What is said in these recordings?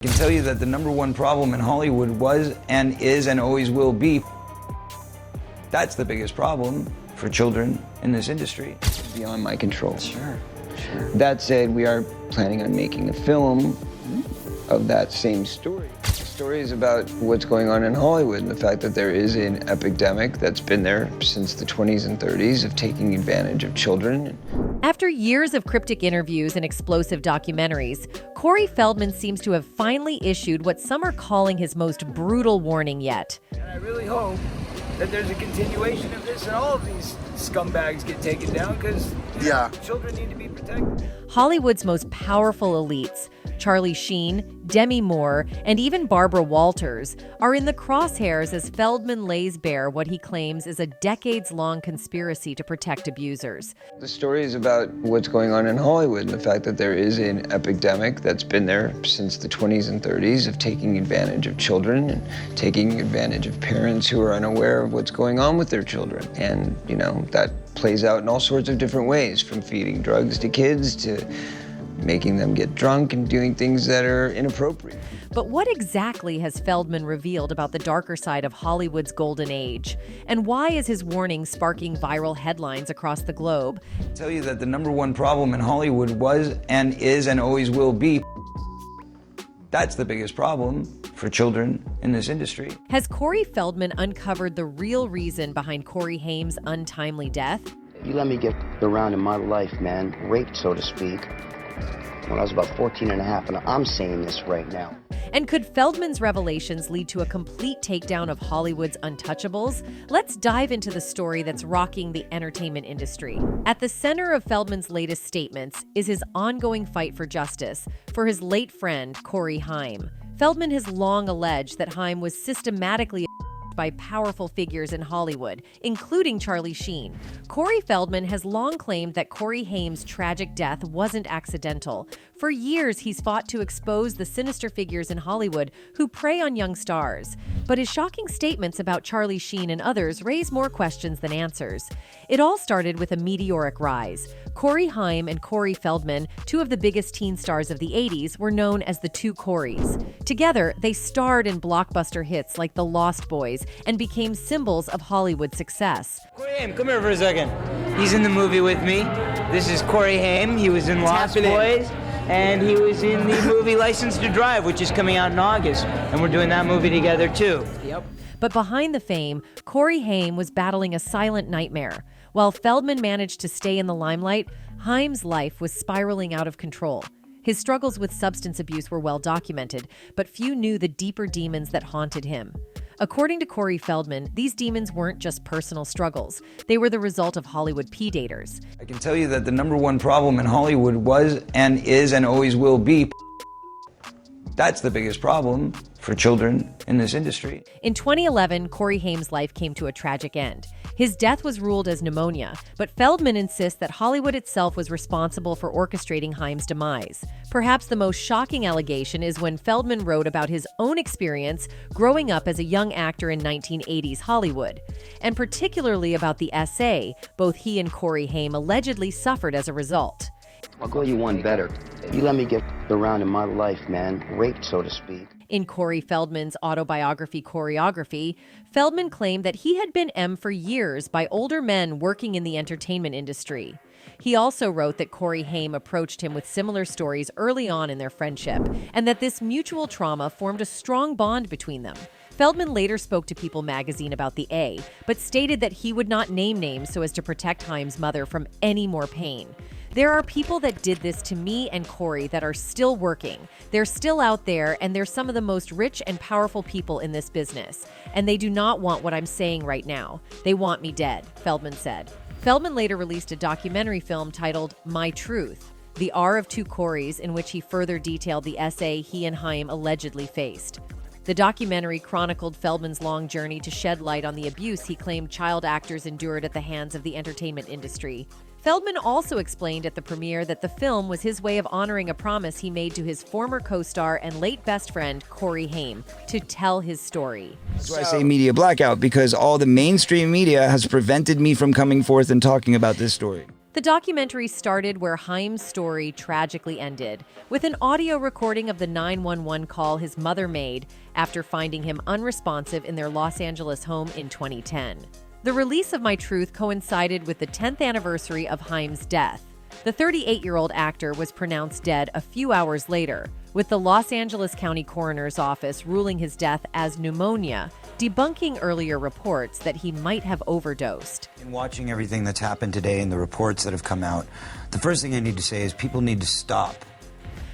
I can tell you that the number one problem in Hollywood was and is and always will be. That's the biggest problem for children in this industry. Beyond my control. Sure. That said, we are planning on making a film of that same story. The story is about what's going on in Hollywood and the fact that there is an epidemic that's been there since the 20s and 30s of taking advantage of children. After years of cryptic interviews and explosive documentaries, Corey Feldman seems to have finally issued what some are calling his most brutal warning yet. And I really hope that there's a continuation of this and all of these scumbags get taken down because children need to be protected. Hollywood's most powerful elites, Charlie Sheen, Demi Moore, and even Barbara Walters, are in the crosshairs as Feldman lays bare what he claims is a decades-long conspiracy to protect abusers. The story is about what's going on in Hollywood and the fact that there is an epidemic that's been there since the 20s and 30s of taking advantage of children and taking advantage of parents who are unaware of what's going on with their children. And, that plays out in all sorts of different ways, from feeding drugs to kids to making them get drunk and doing things that are inappropriate. But what exactly has Feldman revealed about the darker side of Hollywood's golden age? And why is his warning sparking viral headlines across the globe? I can tell you that the number one problem in Hollywood was and is and always will be. That's the biggest problem for children in this industry. Has Corey Feldman uncovered the real reason behind Corey Haim's untimely death? You let me get around in my life, man, raped, so to speak, when I was about 14 and a half, and I'm saying this right now. And could Feldman's revelations lead to a complete takedown of Hollywood's untouchables? Let's dive into the story that's rocking the entertainment industry. At the center of Feldman's latest statements is his ongoing fight for justice for his late friend, Corey Haim. Feldman has long alleged that Haim was systematically by powerful figures in Hollywood, including Charlie Sheen. Corey Feldman has long claimed that Corey Haim's tragic death wasn't accidental. For years, he's fought to expose the sinister figures in Hollywood who prey on young stars. But his shocking statements about Charlie Sheen and others raise more questions than answers. It all started with a meteoric rise. Corey Haim and Corey Feldman, two of the biggest teen stars of the 80s, were known as the two Coreys. Together, they starred in blockbuster hits like The Lost Boys and became symbols of Hollywood success. Corey Haim, come here for a second. He's in the movie with me. This is Corey Haim. He was in Lost Boys, and he was in the movie License to Drive, which is coming out in August. And we're doing that movie together, too. Yep. But behind the fame, Corey Haim was battling a silent nightmare. While Feldman managed to stay in the limelight, Haim's life was spiraling out of control. His struggles with substance abuse were well documented, but few knew the deeper demons that haunted him. According to Corey Feldman, these demons weren't just personal struggles. They were the result of Hollywood predators. I can tell you that the number one problem in Hollywood was and is and always will be. That's the biggest problem for children in this industry. In 2011, Corey Haim's life came to a tragic end. His death was ruled as pneumonia, but Feldman insists that Hollywood itself was responsible for orchestrating Haim's demise. Perhaps the most shocking allegation is when Feldman wrote about his own experience growing up as a young actor in 1980s Hollywood, and particularly about the SA both he and Corey Haim allegedly suffered as a result. I'll go you one better. You let me get around in my life, man, raped, so to speak. In Corey Feldman's autobiography, Choreography, Feldman claimed that he had been M for years by older men working in the entertainment industry. He also wrote that Corey Haim approached him with similar stories early on in their friendship, and that this mutual trauma formed a strong bond between them. Feldman later spoke to People magazine about the A, but stated that he would not name names so as to protect Haim's mother from any more pain. There are people that did this to me and Corey that are still working. They're still out there, and they're some of the most rich and powerful people in this business. And they do not want what I'm saying right now. They want me dead, Feldman said. Feldman later released a documentary film titled My Truth, The R of Two Coreys, in which he further detailed the SA he and Haim allegedly faced. The documentary chronicled Feldman's long journey to shed light on the abuse he claimed child actors endured at the hands of the entertainment industry. Feldman also explained at the premiere that the film was his way of honoring a promise he made to his former co-star and late best friend, Corey Haim, to tell his story. That's why I say media blackout, because all the mainstream media has prevented me from coming forth and talking about this story. The documentary started where Haim's story tragically ended, with an audio recording of the 911 call his mother made after finding him unresponsive in their Los Angeles home in 2010. The release of My Truth coincided with the 10th anniversary of Haim's death. The 38-year-old actor was pronounced dead a few hours later, with the Los Angeles County Coroner's Office ruling his death as pneumonia, debunking earlier reports that he might have overdosed. In watching everything that's happened today and the reports that have come out, the first thing I need to say is people need to stop.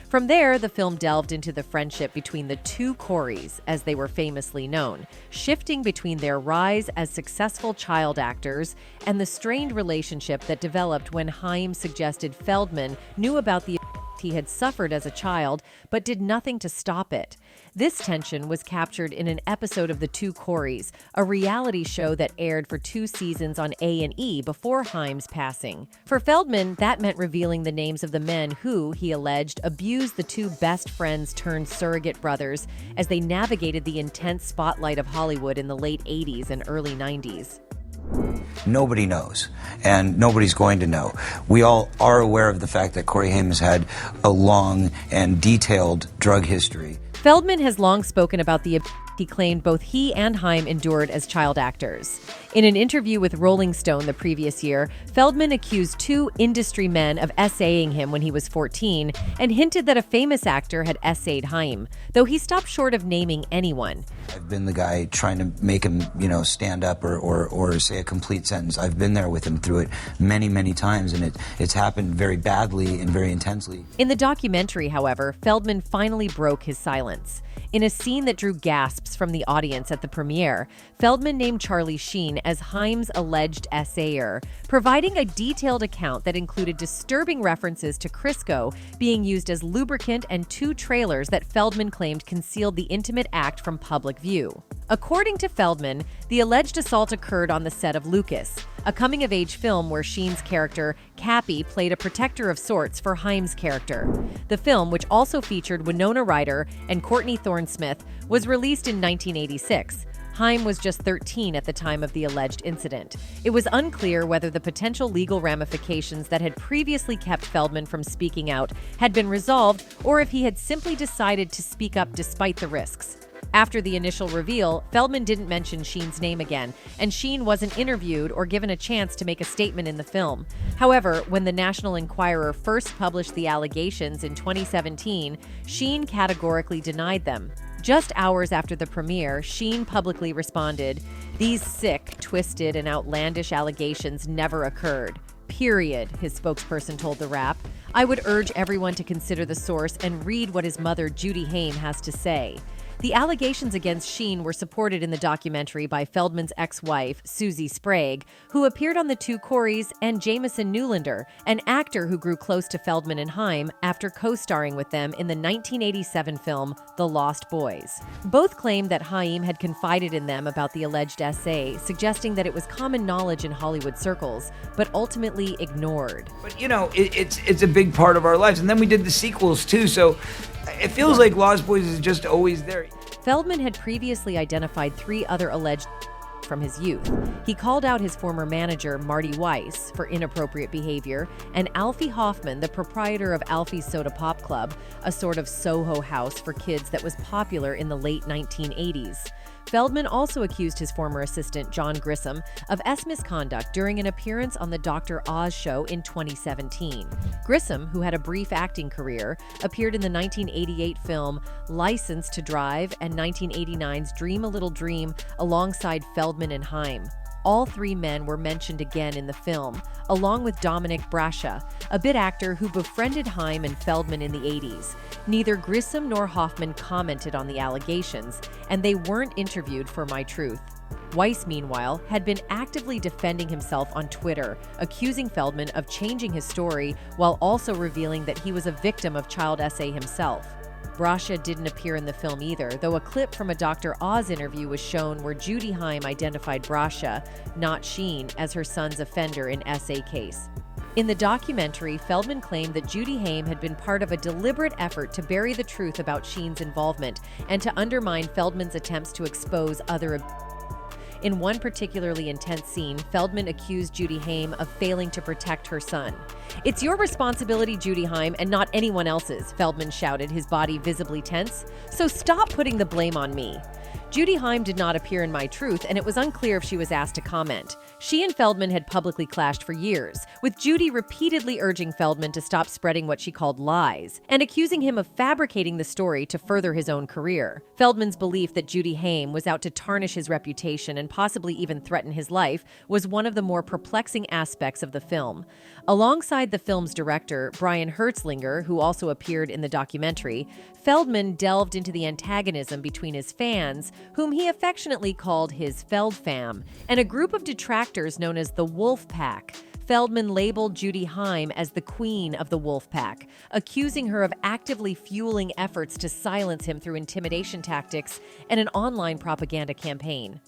From there, the film delved into the friendship between the two Coreys, as they were famously known, shifting between their rise as successful child actors and the strained relationship that developed when Haim suggested Feldman knew about the he had suffered as a child, but did nothing to stop it. This tension was captured in an episode of The Two Coreys, a reality show that aired for 2 seasons on A&E before Haim's passing. For Feldman, that meant revealing the names of the men who, he alleged, abused the two best friends turned surrogate brothers as they navigated the intense spotlight of Hollywood in the late 80s and early 90s. Nobody knows, and nobody's going to know. We all are aware of the fact that Corey Haim has had a long and detailed drug history. Feldman has long spoken about the abuse he claimed both he and Haim endured as child actors. In an interview with Rolling Stone the previous year, Feldman accused 2 industry men of essaying him when he was 14 and hinted that a famous actor had essayed Haim, though he stopped short of naming anyone. I've been the guy trying to make him, stand up or say a complete sentence. I've been there with him through it many, many times, and it's happened very badly and very intensely. In the documentary, however, Feldman finally broke his silence. In a scene that drew gasps from the audience at the premiere, Feldman named Charlie Sheen as Haim's alleged essayer, providing a detailed account that included disturbing references to Crisco being used as lubricant and 2 trailers that Feldman claimed concealed the intimate act from public view. According to Feldman, the alleged assault occurred on the set of Lucas, a coming-of-age film where Sheen's character, Cappy, played a protector of sorts for Haim's character. The film, which also featured Winona Ryder and Courtney Thorne-Smith, was released in 1986. Haim was just 13 at the time of the alleged incident. It was unclear whether the potential legal ramifications that had previously kept Feldman from speaking out had been resolved, or if he had simply decided to speak up despite the risks. After the initial reveal, Feldman didn't mention Sheen's name again, and Sheen wasn't interviewed or given a chance to make a statement in the film. However, when the National Enquirer first published the allegations in 2017, Sheen categorically denied them. Just hours after the premiere, Sheen publicly responded, "These sick, twisted, and outlandish allegations never occurred. Period," his spokesperson told The Wrap. "I would urge everyone to consider the source and read what his mother, Judy Haim, has to say." The allegations against Sheen were supported in the documentary by Feldman's ex-wife, Susie Sprague, who appeared on The Two Coreys, and Jameson Newlander, an actor who grew close to Feldman and Haim after co-starring with them in the 1987 film The Lost Boys. Both claimed that Haim had confided in them about the alleged essay, suggesting that it was common knowledge in Hollywood circles, but ultimately ignored. But it's a big part of our lives, and then we did the sequels too, so it feels like Lost Boys is just always there. Feldman had previously identified 3 other alleged from his youth. He called out his former manager, Marty Weiss, for inappropriate behavior, and Alfie Hoffman, the proprietor of Alfie's Soda Pop Club, a sort of Soho house for kids that was popular in the late 1980s. Feldman also accused his former assistant, John Grissom, of misconduct during an appearance on the Dr. Oz show in 2017. Grissom, who had a brief acting career, appeared in the 1988 film License to Drive and 1989's Dream a Little Dream alongside Feldman and Haim. All 3 men were mentioned again in the film, along with Dominic Brascia, a bit actor who befriended Haim and Feldman in the 80s. Neither Grissom nor Hoffman commented on the allegations, and they weren't interviewed for My Truth. Weiss, meanwhile, had been actively defending himself on Twitter, accusing Feldman of changing his story while also revealing that he was a victim of child essay himself. Brascia didn't appear in the film either, though a clip from a Dr. Oz interview was shown where Judy Haim identified Brascia, not Sheen, as her son's offender in essay case. In the documentary, Feldman claimed that Judy Haim had been part of a deliberate effort to bury the truth about Sheen's involvement and to undermine Feldman's attempts to expose other abuse. In one particularly intense scene, Feldman accused Judy Haim of failing to protect her son. "It's your responsibility, Judy Haim, and not anyone else's," Feldman shouted, his body visibly tense. "So stop putting the blame on me." Judy Haim did not appear in My Truth, and it was unclear if she was asked to comment. She and Feldman had publicly clashed for years, with Judy repeatedly urging Feldman to stop spreading what she called lies, and accusing him of fabricating the story to further his own career. Feldman's belief that Judy Haim was out to tarnish his reputation and possibly even threaten his life was one of the more perplexing aspects of the film. Alongside the film's director, Brian Hertzlinger, who also appeared in the documentary, Feldman delved into the antagonism between his fans, whom he affectionately called his Feld fam, and a group of detractors known as the Wolf Pack. Feldman labeled Judy Haim as the queen of the Wolf Pack, accusing her of actively fueling efforts to silence him through intimidation tactics and an online propaganda campaign.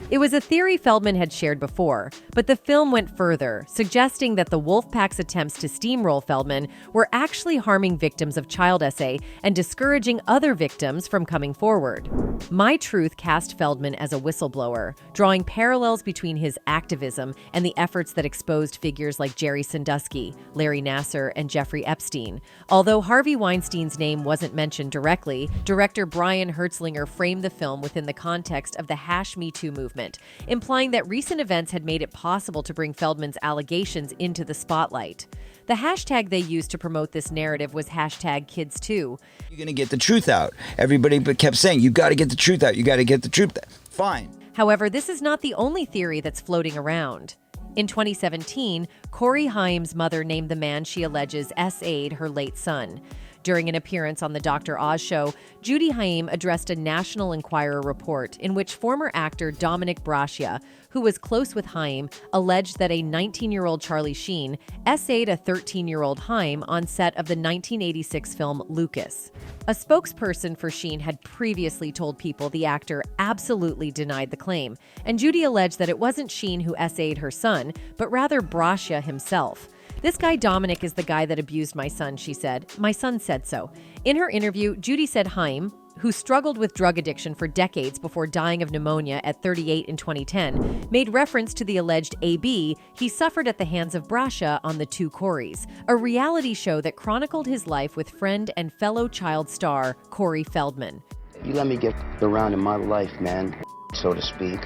It was a theory Feldman had shared before, but the film went further, suggesting that the Wolfpack's attempts to steamroll Feldman were actually harming victims of child SA and discouraging other victims from coming forward. My Truth cast Feldman as a whistleblower, drawing parallels between his activism and the efforts that exposed figures like Jerry Sandusky, Larry Nassar, and Jeffrey Epstein. Although Harvey Weinstein's name wasn't mentioned directly, director Brian Hertzlinger framed the film within the context of the #Me Too movement, implying that recent events had made it possible to bring Feldman's allegations into the spotlight. The hashtag they used to promote this narrative was #KidsToo. You're going to get the truth out. Everybody kept saying, you got to get the truth out. You got to get the truth out. Fine. However, this is not the only theory that's floating around. In 2017, Corey Haim's mother named the man she alleges SA'd her late son. During an appearance on the Dr. Oz show, Judy Haim addressed a National Enquirer report in which former actor Dominic Braccia, who was close with Haim, alleged that a 19-year-old Charlie Sheen SA'd a 13-year-old Haim on set of the 1986 film Lucas. A spokesperson for Sheen had previously told People the actor absolutely denied the claim, and Judy alleged that it wasn't Sheen who SA'd her son, but rather Braccia himself. "This guy Dominic is the guy that abused my son," she said. "My son said so." In her interview, Judy said Haim, who struggled with drug addiction for decades before dying of pneumonia at 38 in 2010, made reference to the alleged AB he suffered at the hands of Braccia on The Two Coreys, a reality show that chronicled his life with friend and fellow child star Corey Feldman. You let me get around in my life, man, so to speak,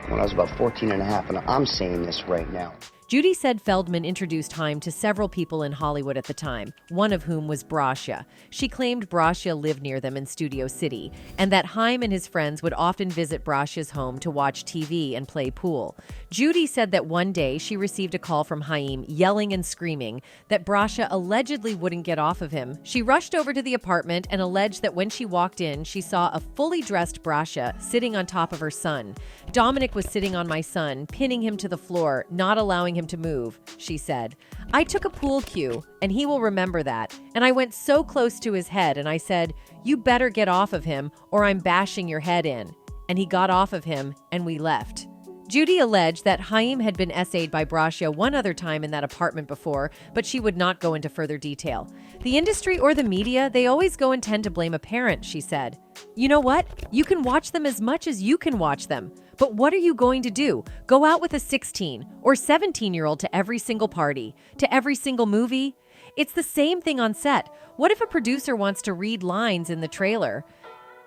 when I was about 14 and a half, and I'm saying this right now. Judy said Feldman introduced Haim to several people in Hollywood at the time, one of whom was Braccia. She claimed Braccia lived near them in Studio City, and that Haim and his friends would often visit Braccia's home to watch TV and play pool. Judy said that one day she received a call from Haim yelling and screaming that Braccia allegedly wouldn't get off of him. She rushed over to the apartment and alleged that when she walked in, she saw a fully dressed Braccia sitting on top of her son. "Dominic was sitting on my son, pinning him to the floor, not allowing him to move," she said. "I took a pool cue, and he will remember that, and I went so close to his head and I said, 'You better get off of him or I'm bashing your head in.' And he got off of him and we left." Judy alleged that Haim had been SA'd by Braccia one other time in that apartment before, but she would not go into further detail. "The industry or the media, they always go and tend to blame a parent," she said. "You know what? You can watch them as much as you can watch them. But what are you going to do? Go out with a 16 or 17-year-old to every single party, to every single movie? It's the same thing on set. What if a producer wants to read lines in the trailer?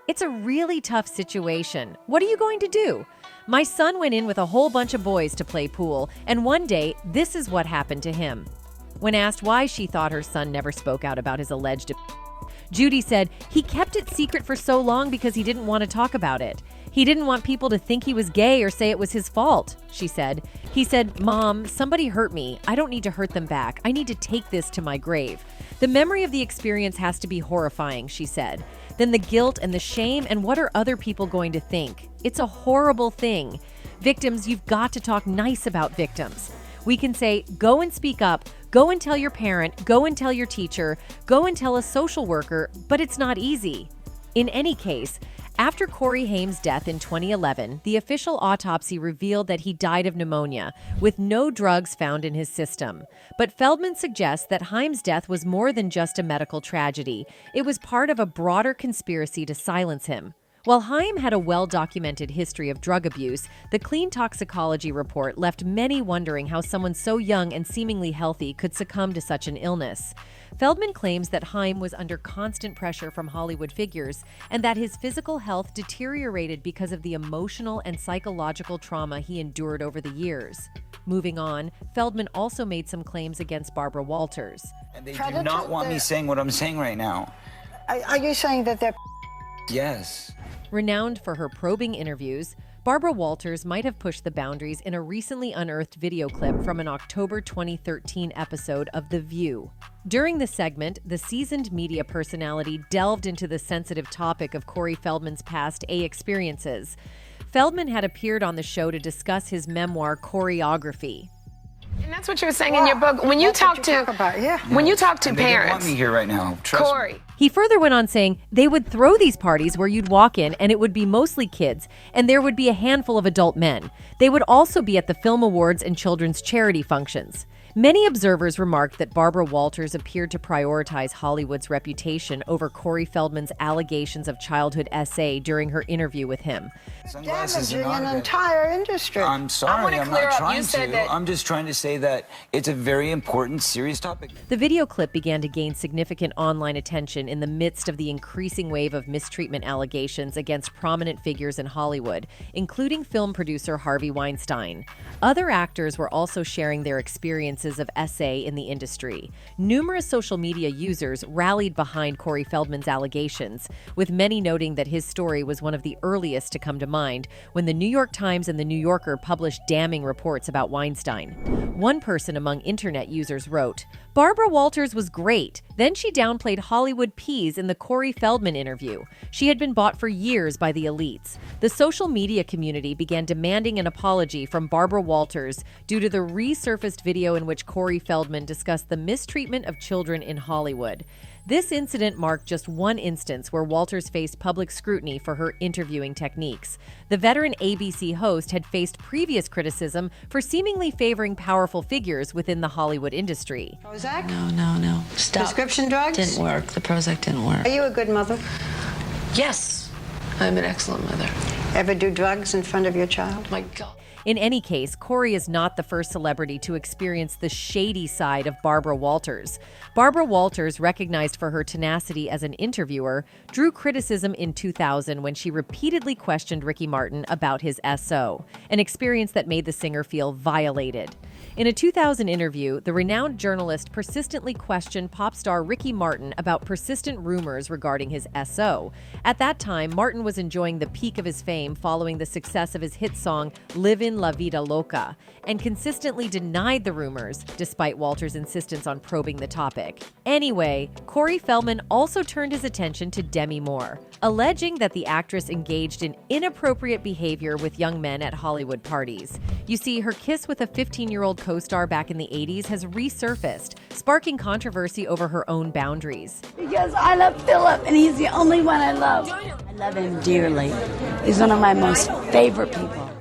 It's a really tough situation. What are you going to do? My son went in with a whole bunch of boys to play pool, and one day, this is what happened to him." When asked why she thought her son never spoke out about his alleged Judy said he kept it secret for so long because he didn't want to talk about it. He didn't want people to think he was gay or say it was his fault, she said. He said, "Mom, somebody hurt me. I don't need to hurt them back. I need to take this to my grave." The memory of the experience has to be horrifying, she said. Then the guilt and the shame, and what are other people going to think? It's a horrible thing. Victims, you've got to talk nice about victims. We can say, go and speak up, go and tell your parent, go and tell your teacher, go and tell a social worker, but it's not easy. In any case, after Corey Haim's death in 2011, the official autopsy revealed that he died of pneumonia, with no drugs found in his system. But Feldman suggests that Haim's death was more than just a medical tragedy. It was part of a broader conspiracy to silence him. While Haim had a well-documented history of drug abuse, the clean toxicology report left many wondering how someone so young and seemingly healthy could succumb to such an illness. Feldman claims that Haim was under constant pressure from Hollywood figures and that his physical health deteriorated because of the emotional and psychological trauma he endured over the years. Moving on, Feldman also made some claims against Barbara Walters. And they do not want me saying what I'm saying right now. Are you saying that they're... Yes. Renowned for her probing interviews, Barbara Walters might have pushed the boundaries in a recently unearthed video clip from an October 2013 episode of The View. During the segment, the seasoned media personality delved into the sensitive topic of Corey Feldman's past A experiences. Feldman had appeared on the show to discuss his memoir, Choreography. And that's what you were saying in your book. When you talk to when you talk to And they don't parents, want me here right now. Trust me. Corey. He further went on saying they would throw these parties where you'd walk in and it would be mostly kids, and there would be a handful of adult men. They would also be at the film awards and children's charity functions. Many observers remarked that Barbara Walters appeared to prioritize Hollywood's reputation over Corey Feldman's allegations of childhood SA during her interview with him. Sunglasses are damaging not an good. entire industry. I'm sorry, wanna I'm clear not up. trying You said to. that- I'm just trying to say that it's a very important, serious topic. The video clip began to gain significant online attention in the midst of the increasing wave of mistreatment allegations against prominent figures in Hollywood, including film producer Harvey Weinstein. Other actors were also sharing their experiences of SA in the industry. Numerous social media users rallied behind Corey Feldman's allegations, with many noting that his story was one of the earliest to come to mind when the New York Times and the New Yorker published damning reports about Weinstein. One person among internet users wrote, "Barbara Walters was great. Then she downplayed Hollywood peas in the Corey Feldman interview. She had been bought for years by the elites." The social media community began demanding an apology from Barbara Walters due to the resurfaced video in which Corey Feldman discussed the mistreatment of children in Hollywood. This incident marked just one instance where Walters faced public scrutiny for her interviewing techniques. The veteran ABC host had faced previous criticism for seemingly favoring powerful figures within the Hollywood industry. Prozac? No. Stop. Prescription drugs? Didn't work. The Prozac didn't work. Are you a good mother? Yes, I'm an excellent mother. Ever do drugs in front of your child? My God. In any case, Corey is not the first celebrity to experience the shady side of Barbara Walters. Barbara Walters, recognized for her tenacity as an interviewer, drew criticism in 2000 when she repeatedly questioned Ricky Martin about his SO, an experience that made the singer feel violated. In a 2000 interview, the renowned journalist persistently questioned pop star Ricky Martin about persistent rumors regarding his SO. At that time, Martin was enjoying the peak of his fame following the success of his hit song Livin' La Vida Loca, and consistently denied the rumors, despite Walters' insistence on probing the topic. Anyway, Corey Feldman also turned his attention to Demi Moore, alleging that the actress engaged in inappropriate behavior with young men at Hollywood parties. You see, her kiss with a 15-year-old co-star back in the 80s has resurfaced, sparking controversy over her own boundaries. Because I love Philip, and he's the only one I love. I love him dearly. He's one of my most favorite people.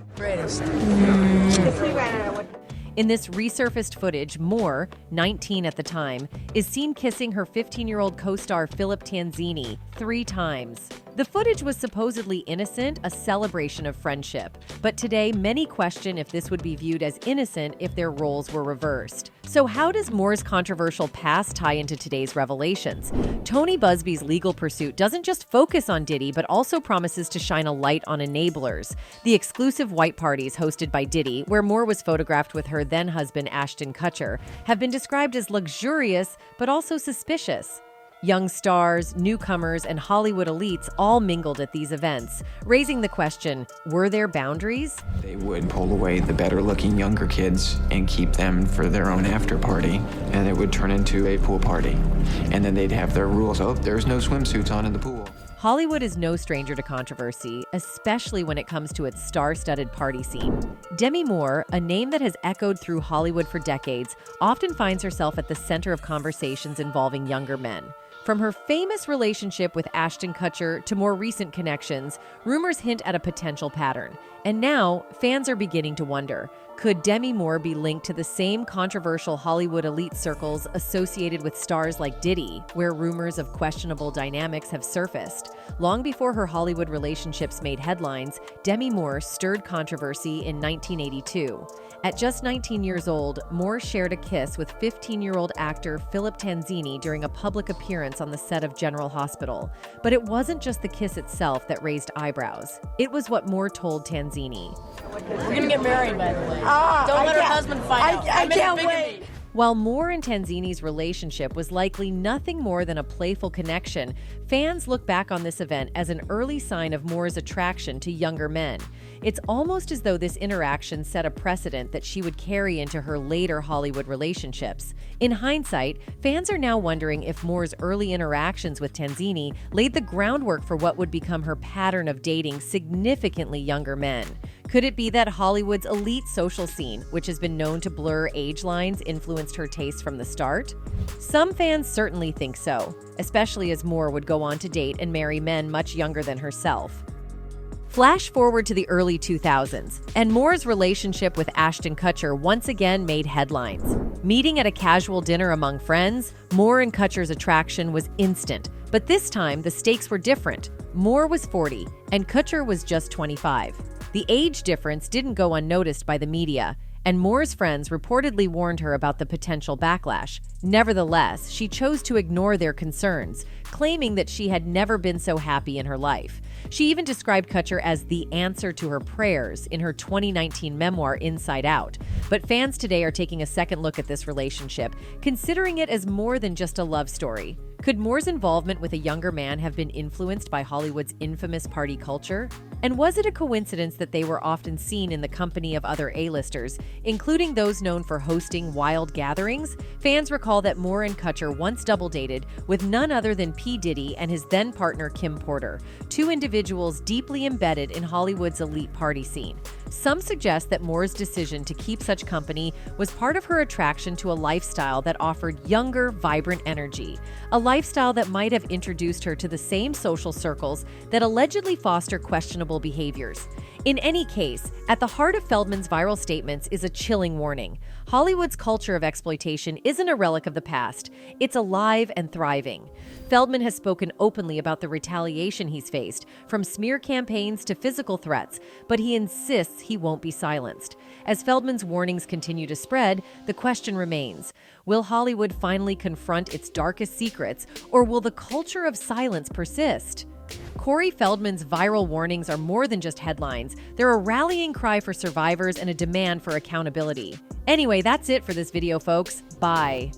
In this resurfaced footage, Moore, 19 at the time, is seen kissing her 15-year-old co-star Philip Tanzini 3 times. The footage was supposedly innocent, a celebration of friendship. But today, many question if this would be viewed as innocent if their roles were reversed. So how does Moore's controversial past tie into today's revelations? Tony Busby's legal pursuit doesn't just focus on Diddy, but also promises to shine a light on enablers. The exclusive white parties hosted by Diddy, where Moore was photographed with her then-husband Ashton Kutcher, have been described as luxurious, but also suspicious. Young stars, newcomers, and Hollywood elites all mingled at these events, raising the question, were there boundaries? They would pull away the better-looking younger kids and keep them for their own after party, and it would turn into a pool party. And then they'd have their rules. Oh, there's no swimsuits on in the pool. Hollywood is no stranger to controversy, especially when it comes to its star-studded party scene. Demi Moore, a name that has echoed through Hollywood for decades, often finds herself at the center of conversations involving younger men. From her famous relationship with Ashton Kutcher to more recent connections, rumors hint at a potential pattern. And now, fans are beginning to wonder, could Demi Moore be linked to the same controversial Hollywood elite circles associated with stars like Diddy, where rumors of questionable dynamics have surfaced? Long before her Hollywood relationships made headlines, Demi Moore stirred controversy in 1982. At just 19 years old, Moore shared a kiss with 15-year-old actor Philip Tanzini during a public appearance on the set of General Hospital. But it wasn't just the kiss itself that raised eyebrows. It was what Moore told Tanzini. We're gonna get married, by the way. Don't let her husband find out. I can't wait. While Moore and Tanzini's relationship was likely nothing more than a playful connection, fans look back on this event as an early sign of Moore's attraction to younger men. It's almost as though this interaction set a precedent that she would carry into her later Hollywood relationships. In hindsight, fans are now wondering if Moore's early interactions with Tanzini laid the groundwork for what would become her pattern of dating significantly younger men. Could it be that Hollywood's elite social scene, which has been known to blur age lines, influenced her taste from the start? Some fans certainly think so, especially as Moore would go on to date and marry men much younger than herself. Flash forward to the early 2000s, and Moore's relationship with Ashton Kutcher once again made headlines. Meeting at a casual dinner among friends, Moore and Kutcher's attraction was instant, but this time the stakes were different. Moore was 40, and Kutcher was just 25. The age difference didn't go unnoticed by the media, and Moore's friends reportedly warned her about the potential backlash. Nevertheless, she chose to ignore their concerns, claiming that she had never been so happy in her life. She even described Kutcher as the answer to her prayers in her 2019 memoir, Inside Out. But fans today are taking a second look at this relationship, considering it as more than just a love story. Could Moore's involvement with a younger man have been influenced by Hollywood's infamous party culture? And was it a coincidence that they were often seen in the company of other A-listers, including those known for hosting wild gatherings? Fans recall that Moore and Kutcher once double-dated with none other than P. Diddy and his then-partner Kim Porter, two individuals deeply embedded in Hollywood's elite party scene. Some suggest that Moore's decision to keep such company was part of her attraction to a lifestyle that offered younger, vibrant energy, a lifestyle that might have introduced her to the same social circles that allegedly foster questionable behaviors. In any case, at the heart of Feldman's viral statements is a chilling warning. Hollywood's culture of exploitation isn't a relic of the past. It's alive and thriving. Feldman has spoken openly about the retaliation he's faced, from smear campaigns to physical threats, but he insists he won't be silenced. As Feldman's warnings continue to spread, the question remains, will Hollywood finally confront its darkest secrets, or will the culture of silence persist? Corey Feldman's viral warnings are more than just headlines. They're a rallying cry for survivors and a demand for accountability. Anyway, that's it for this video, folks. Bye.